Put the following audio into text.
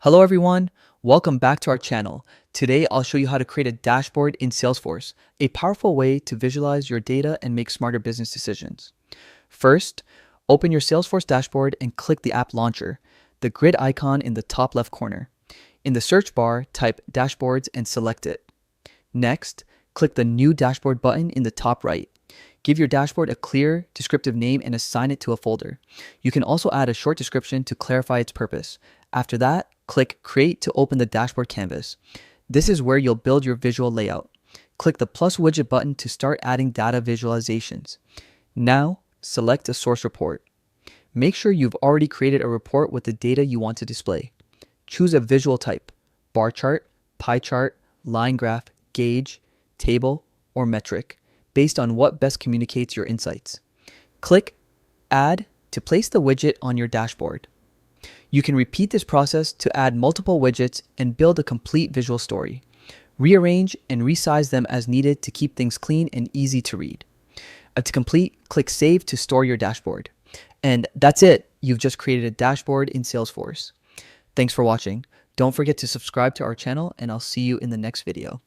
Hello everyone, welcome back to our channel. Today I'll show you how to create a dashboard in Salesforce, a powerful way to visualize your data and make smarter business decisions. First, open your Salesforce dashboard and click the app launcher, the grid icon in the top left corner. In the search bar, type dashboards and select it. Next, click the new dashboard button in the top right. Give your dashboard a clear, descriptive name and assign it to a folder. You can also add a short description to clarify its purpose. After that, click Create to open the dashboard canvas. This is where you'll build your visual layout. Click the plus widget button to start adding data visualizations. Now, select a source report. Make sure you've already created a report with the data you want to display. Choose a visual type: bar chart, pie chart, line graph, gauge, table, or metric, based on what best communicates your insights. Click Add to place the widget on your dashboard. You can repeat this process to add multiple widgets and build a complete visual story. Rearrange and resize them as needed to keep things clean and easy to read. To complete, click Save to store your dashboard. And that's it. You've just created a dashboard in Salesforce. Thanks for watching. Don't forget to subscribe to our channel, and I'll see you in the next video.